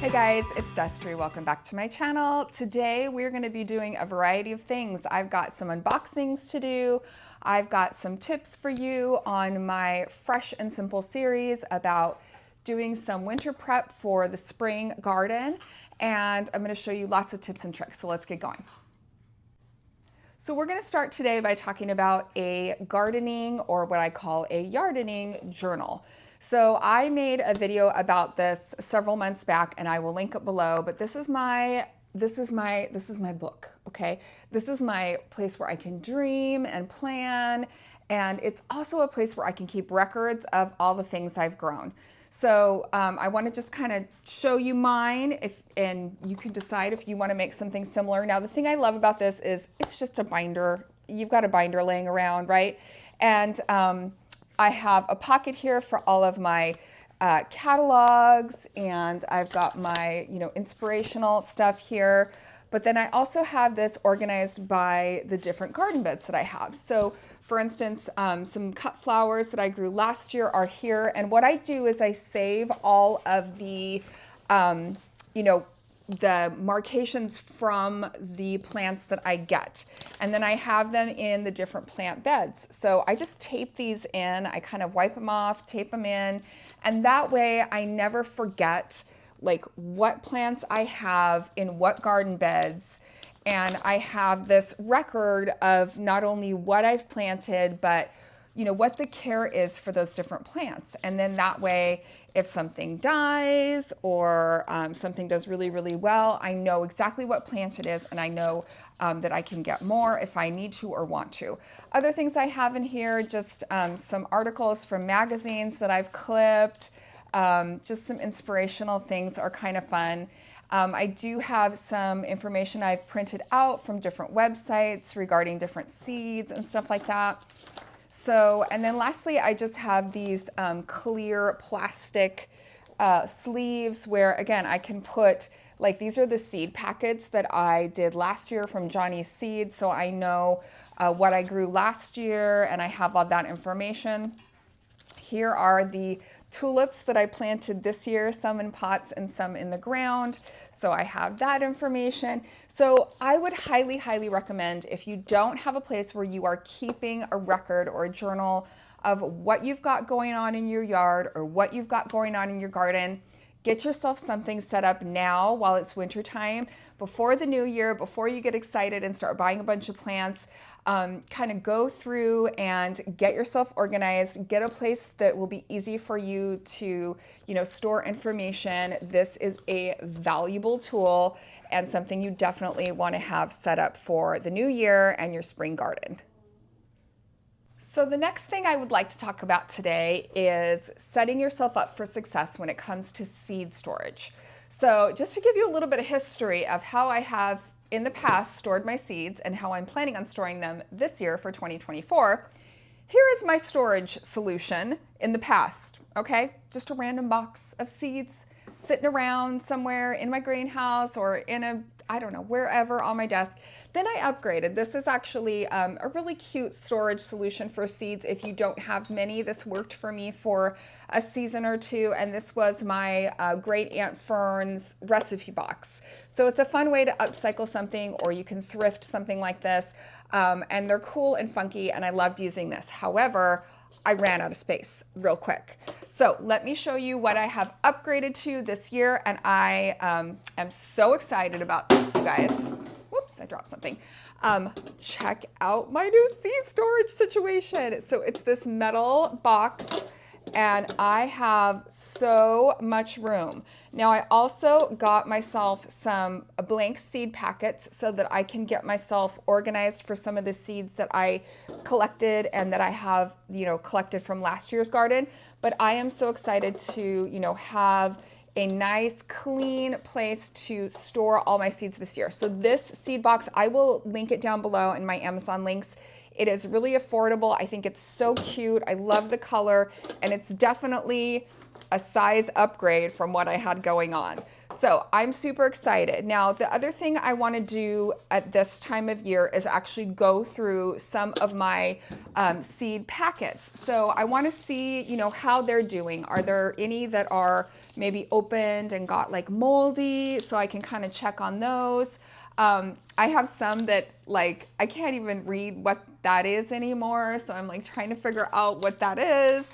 Hey guys, it's Destry. Welcome back to my channel. Today we're going to be doing a variety of things. I've got some unboxings to do. I've got some tips for you on my Fresh and Simple series about doing some winter prep for the spring garden. And I'm going to show you lots of tips and tricks. So let's get going. So we're going to start today by talking about a gardening, or what I call a yardening journal. So I made a video about this several months back, and I will link it below, but this is my book, okay? This is my place where I can dream and plan, and it's also a place where I can keep records of all the things I've grown. So I want to just kind of show you mine, and you can decide if you want to make something similar. Now, the thing I love about this is it's just a binder. You've got a binder laying around, right? And I have a pocket here for all of my catalogs, and I've got my, inspirational stuff here. But then I also have this organized by the different garden beds that I have. So for instance, some cut flowers that I grew last year are here. And what I do is I save all of the, the markations from the plants that I get. And then I have them in the different plant beds. So I just tape these in, I kind of wipe them off, tape them in, and that way I never forget like what plants I have in what garden beds. And I have this record of not only what I've planted, but what the care is for those different plants. And then that way, if something dies or something does really, really well, I know exactly what plant it is, and I know that I can get more if I need to or want to. Other things I have in here, just some articles from magazines that I've clipped, just some inspirational things are kind of fun. I do have some information I've printed out from different websites regarding different seeds and stuff like that. So, and then lastly, I just have these clear plastic sleeves where, again, I can put, like, these are the seed packets that I did last year from Johnny's Seeds. So I know what I grew last year, and I have all that information. Here are the tulips that I planted this year, some in pots and some in the ground. So I have that information. So I would highly, highly recommend, if you don't have a place where you are keeping a record or a journal of what you've got going on in your yard or what you've got going on in your garden, get yourself something set up now while it's winter time, before the new year, before you get excited and start buying a bunch of plants. Kind of go through and get yourself organized, get a place that will be easy for you to, store information. This is a valuable tool and something you definitely want to have set up for the new year and your spring garden. So the next thing I would like to talk about today is setting yourself up for success when it comes to seed storage. So just to give you a little bit of history of how I have in the past stored my seeds and how I'm planning on storing them this year for 2024, here is my storage solution in the past, okay? Just a random box of seeds sitting around somewhere in my greenhouse or in a, I don't know, wherever on my desk. Then I upgraded. This is actually a really cute storage solution for seeds if you don't have many. This worked for me for a season or two, and this was my Great Aunt Fern's recipe box. So it's a fun way to upcycle something, or you can thrift something like this, and they're cool and funky, and I loved using this. However, I ran out of space real quick. So let me show you what I have upgraded to this year, and I am so excited about this, you guys. Whoops, I dropped something. Check out my new seed storage situation. So it's this metal box, and I have so much room. Now I also got myself some blank seed packets so that I can get myself organized for some of the seeds that I collected and that I have, collected from last year's garden. But I am so excited to, have a nice clean place to store all my seeds this year. So this seed box, I will link it down below in my Amazon links. It is really affordable. I think it's so cute. I love the color, and it's definitely a size upgrade from what I had going on. So I'm super excited. Now, the other thing I want to do at this time of year is actually go through some of my seed packets. So I want to see, you know, how they're doing. Are there any that are maybe opened and got like moldy, so I can kind of check on those? I have some that like, I can't even read what that is anymore. So I'm like trying to figure out what that is.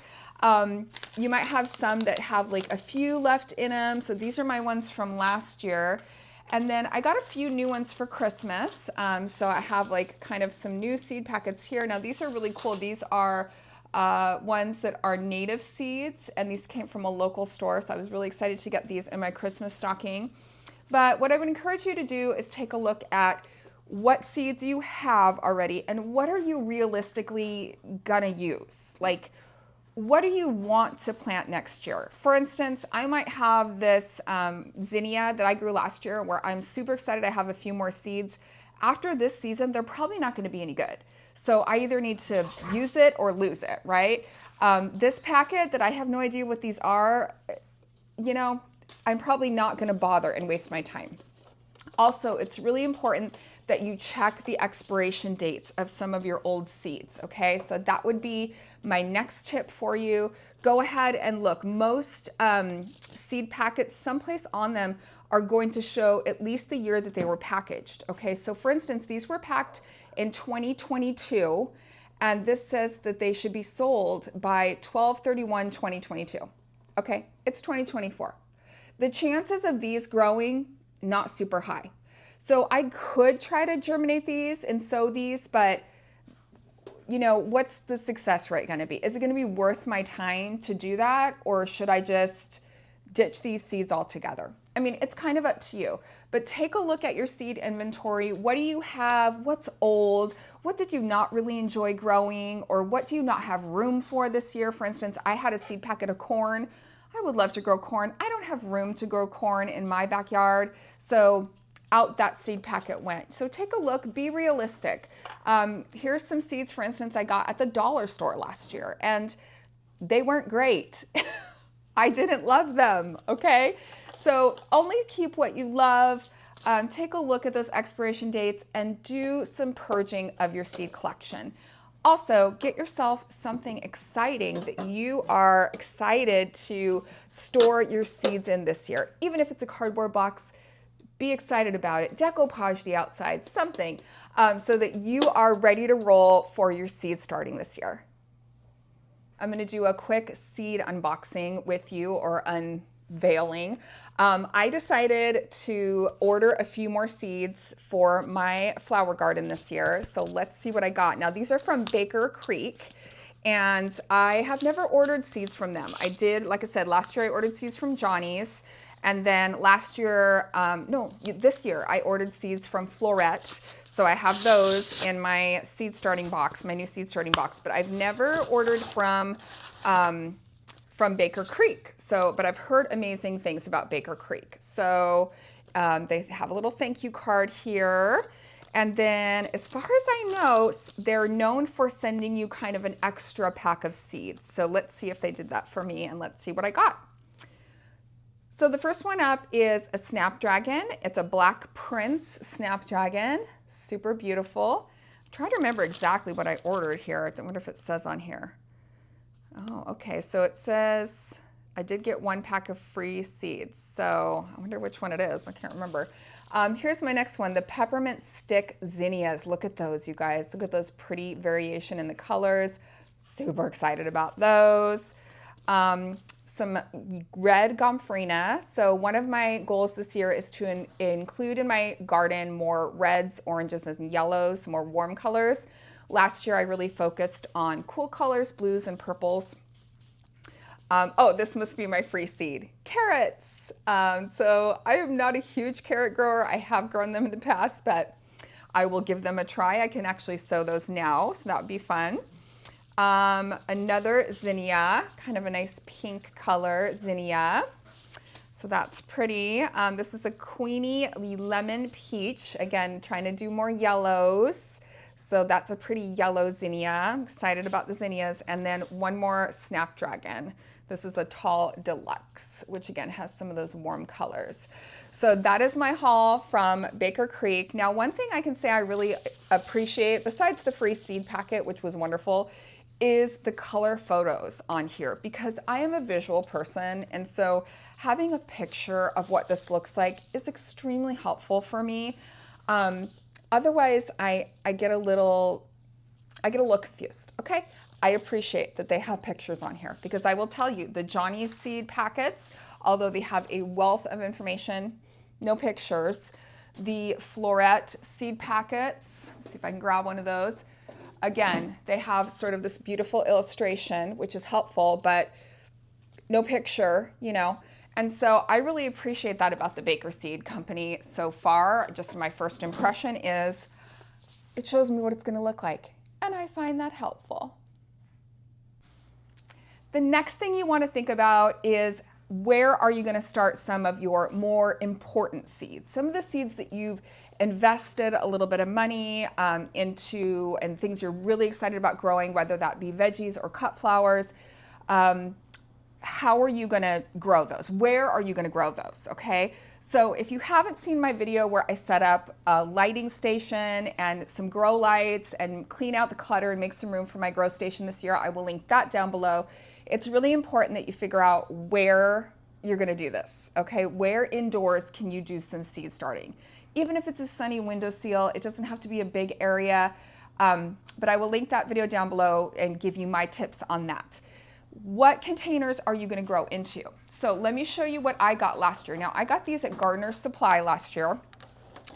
You might have some that have like a few left in them. So these are my ones from last year. And then I got a few new ones for Christmas. So I have like kind of some new seed packets here. Now these are really cool. These are ones that are native seeds, and these came from a local store. So I was really excited to get these in my Christmas stocking. But what I would encourage you to do is take a look at what seeds you have already and what are you realistically gonna use? Like, what do you want to plant next year? For instance, I might have this zinnia that I grew last year where I'm super excited I have a few more seeds. After this season, they're probably not gonna be any good. So I either need to use it or lose it, right? This packet that I have no idea what these are, you know, I'm probably not gonna bother and waste my time. Also, it's really important that you check the expiration dates of some of your old seeds, okay? So that would be my next tip for you. Go ahead and look. Most seed packets, someplace on them are going to show at least the year that they were packaged, okay? So for instance, these were packed in 2022, and this says that they should be sold by 12/31/2022. Okay, it's 2024. The chances of these growing, not super high. So I could try to germinate these and sow these, but you know, what's the success rate gonna be? Is it gonna be worth my time to do that? Or should I just ditch these seeds altogether? I mean, it's kind of up to you, but take a look at your seed inventory. What do you have? What's old? What did you not really enjoy growing? Or what do you not have room for this year? For instance, I had a seed packet of corn. I would love to grow corn. I don't have room to grow corn in my backyard. So out that seed packet went. So take a look, be realistic. Here's some seeds, for instance, I got at the dollar store last year, and they weren't great. I didn't love them, okay? So only keep what you love. Take a look at those expiration dates and do some purging of your seed collection. Also, get yourself something exciting that you are excited to store your seeds in this year. Even if it's a cardboard box, be excited about it. Decoupage the outside, something, so that you are ready to roll for your seed starting this year. I'm gonna do a quick seed unboxing with you, or unveiling. I decided to order a few more seeds for my flower garden this year. So let's see what I got. Now these are from Baker Creek, and I have never ordered seeds from them. I did, like I said, last year I ordered seeds from Johnny's. And then last year, this year I ordered seeds from Florette. So I have those in my seed starting box, my new seed starting box, but I've never ordered from Baker Creek. So, but I've heard amazing things about Baker Creek. So they have a little thank you card here. And then as far as I know, they're known for sending you kind of an extra pack of seeds. So let's see if they did that for me, and let's see what I got. So the first one up is a snapdragon. It's a Black Prince snapdragon, super beautiful. I'm trying to remember exactly what I ordered here. I wonder if it says on here. Oh, okay, so it says I did get one pack of free seeds. So I wonder which one it is, I can't remember. Here's my next one, the peppermint stick zinnias. Look at those, you guys. Look at those pretty variation in the colors. Super excited about those. Some red gomphrena. So one of my goals this year is to include in my garden more reds, oranges, and yellows, more warm colors. Last year I really focused on cool colors, blues and purples. Oh, this must be my free seed, carrots. So I am not a huge carrot grower. I have grown them in the past, but I will give them a try. I can actually sow those now, so that would be fun. Another zinnia, kind of a nice pink color zinnia. So that's pretty. This is a Queenie Lemon Peach. Again, trying to do more yellows. So that's a pretty yellow zinnia. I'm excited about the zinnias. And then one more snapdragon. This is a tall deluxe, which again has some of those warm colors. So that is my haul from Baker Creek. Now, one thing I can say I really appreciate, besides the free seed packet, which was wonderful, is the color photos on here, because I am a visual person, and so having a picture of what this looks like is extremely helpful for me. Otherwise, I get a little confused, okay? I appreciate that they have pictures on here, because I will tell you, the Johnny's seed packets, although they have a wealth of information, no pictures. The Floret seed packets, let's see if I can grab one of those. Again, they have sort of this beautiful illustration, which is helpful, but no picture, you know. And so I really appreciate that about the Baker Seed Company so far. Just my first impression is it shows me what it's going to look like, and I find that helpful. The next thing you want to think about is, where are you going to start some of your more important seeds? Some of the seeds that you've invested a little bit of money into, and things you're really excited about growing, whether that be veggies or cut flowers. How are you going to grow those? Where are you going to grow those? Okay. So if you haven't seen my video where I set up a lighting station and some grow lights and clean out the clutter and make some room for my grow station this year, I will link that down below. It's really important that you figure out where you're going to do this. Okay. Where indoors can you do some seed starting? Even if it's a sunny windowsill, it doesn't have to be a big area. But I will link that video down below and give you my tips on that. What containers are you going to grow into? So let me show you what I got last year. Now, I got these at Gardener's Supply last year,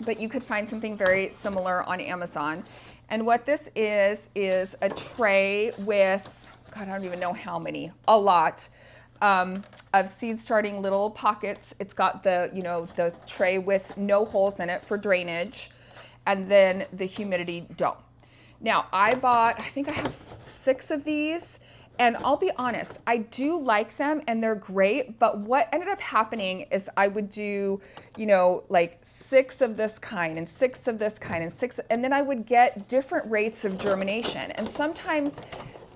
but you could find something very similar on Amazon. And what this is a tray with, God, I don't even know how many, a lot of seed starting little pockets. It's got the, you know, the tray with no holes in it for drainage, and then the humidity dome. Now, I think I have 6 of these. And I'll be honest, I do like them and they're great, but what ended up happening is I would do, you know, like 6 of this kind and 6 of this kind and 6, and then I would get different rates of germination. And sometimes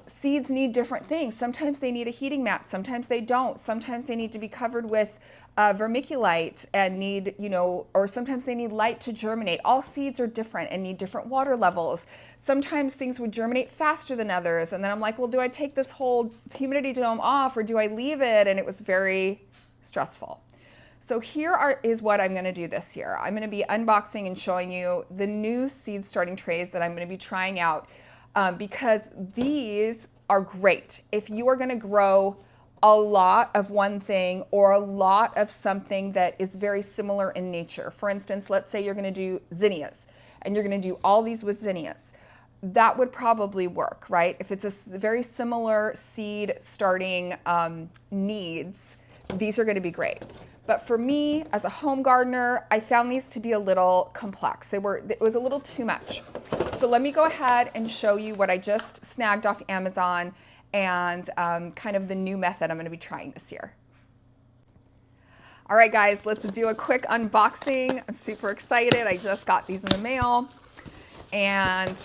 seeds need different things. Sometimes they need a heating mat, sometimes they don't. Sometimes they need to be covered with vermiculite and need, you know, or sometimes they need light to germinate. All seeds are different and need different water levels. Sometimes things would germinate faster than others. And then I'm like, well, do I take this whole humidity dome off or do I leave it? And it was very stressful. So here is what I'm going to do this year. I'm going to be unboxing and showing you the new seed starting trays that I'm going to be trying out, because these are great if you are going to grow a lot of one thing or a lot of something that is very similar in nature. For instance, let's say you're going to do zinnias and you're going to do all these with zinnias. That would probably work, right? If it's a very similar seed starting needs, these are going to be great. But for me, as a home gardener, I found these to be a little complex. It was a little too much. So let me go ahead and show you what I just snagged off Amazon and kind of the new method I'm going to be trying this year. All right, guys, let's do a quick unboxing. I'm super excited. I just got these in the mail, and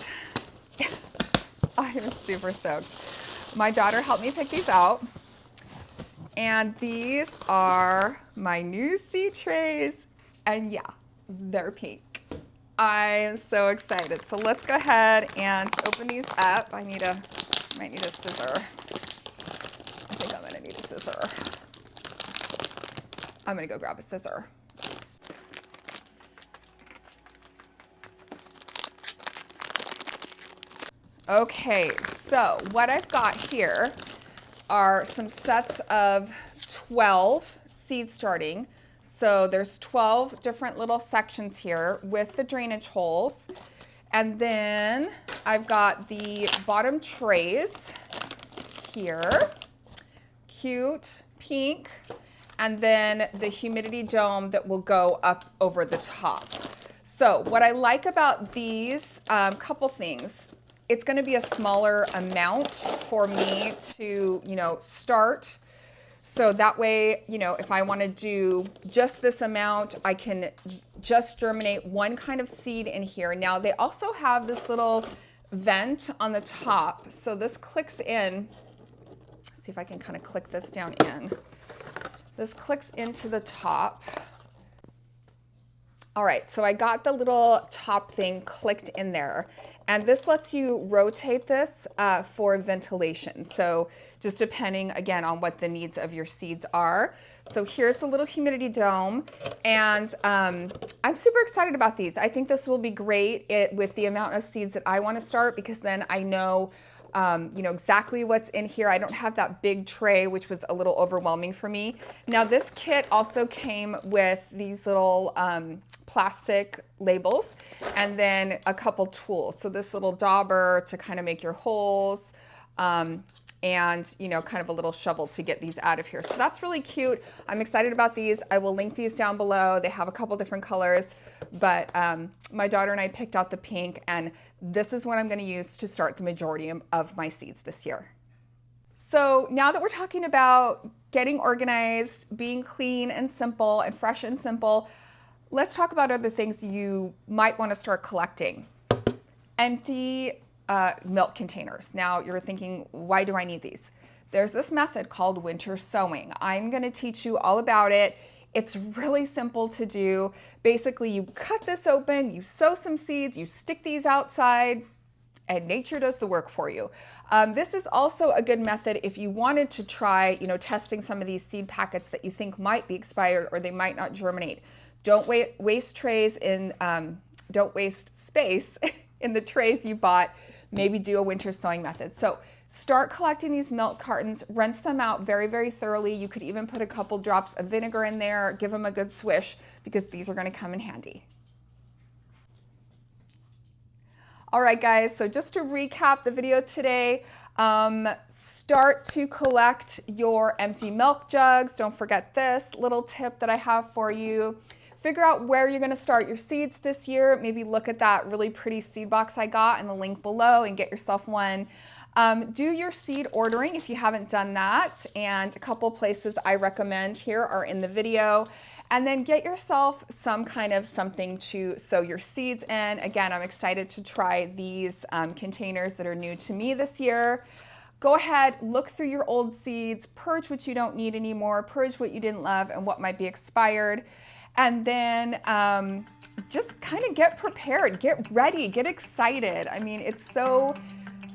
I'm super stoked. My daughter helped me pick these out, and these are my new seed trays, and yeah, they're pink. I'm so excited. So let's go ahead and open these up. I might need a scissor. I think I'm gonna need a scissor. I'm gonna go grab a scissor. Okay, so what I've got here are some sets of 12 seed starting. So there's 12 different little sections here with the drainage holes. And then I've got the bottom trays here, cute pink, and then the humidity dome that will go up over the top. So what I like about these, couple things. It's going to be a smaller amount for me to, you know, start. So that way, you know, if I want to do just this amount, I can just germinate one kind of seed in here. Now they also have this little vent on the top. So this clicks in. see if I can kind of click this down in. This clicks into the top. All right, so I got the little top thing clicked in there, and this lets you rotate this for ventilation. So just depending, again, on what the needs of your seeds are. So here's the little humidity dome, and I'm super excited about these. I think this will be great with the amount of seeds that I want to start, because then I know you know exactly what's in here. I don't have that big tray, which was a little overwhelming for me. Now this kit also came with these little plastic labels and then a couple tools. So this little dauber to kind of make your holes, and you know, kind of a little shovel to get these out of here. So that's really cute. I'm excited about these. I will link these down below. They have a couple different colors, but my daughter and I picked out the pink, and this is what I'm going to use to start the majority of my seeds this year. So now that we're talking about getting organized, being clean and simple and fresh and simple, let's talk about other things you might want to start collecting. Empty milk containers. Now you're thinking, why do I need these? There's this method called winter sowing. I'm going to teach you all about it. It's really simple to do. Basically, you cut this open, you sow some seeds, you stick these outside, and nature does the work for you. This is also a good method if you wanted to try, you know, testing some of these seed packets that you think might be expired or they might not germinate. Don't waste trays in, don't waste space in the trays you bought. Maybe do a winter sowing method. So start collecting these milk cartons, rinse them out very, very thoroughly. You could even put a couple drops of vinegar in there, give them a good swish, because these are going to come in handy. All right, guys, so just to recap the video today, start to collect your empty milk jugs. Don't forget this little tip that I have for you. Figure out where you're going to start your seeds this year. Maybe look at that really pretty seed box I got in the link below and get yourself one. Do your seed ordering if you haven't done that, and a couple places I recommend here are in the video. And then get yourself some kind of something to sow your seeds in. Again, I'm excited to try these containers that are new to me this year. Go ahead, look through your old seeds, purge what you don't need anymore, purge what you didn't love and what might be expired. And then just kind of get prepared, get ready, get excited. I mean, it's so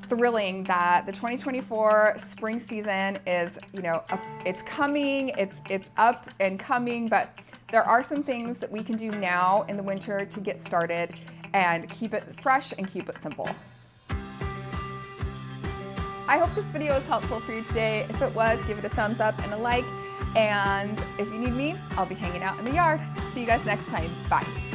thrilling that the 2024 spring season is, you know, it's coming, it's up and coming, but there are some things that we can do now in the winter to get started and keep it fresh and keep it simple. I hope this video was helpful for you today. If it was, give it a thumbs up and a like. And if you need me, I'll be hanging out in the yard. See you guys next time. Bye.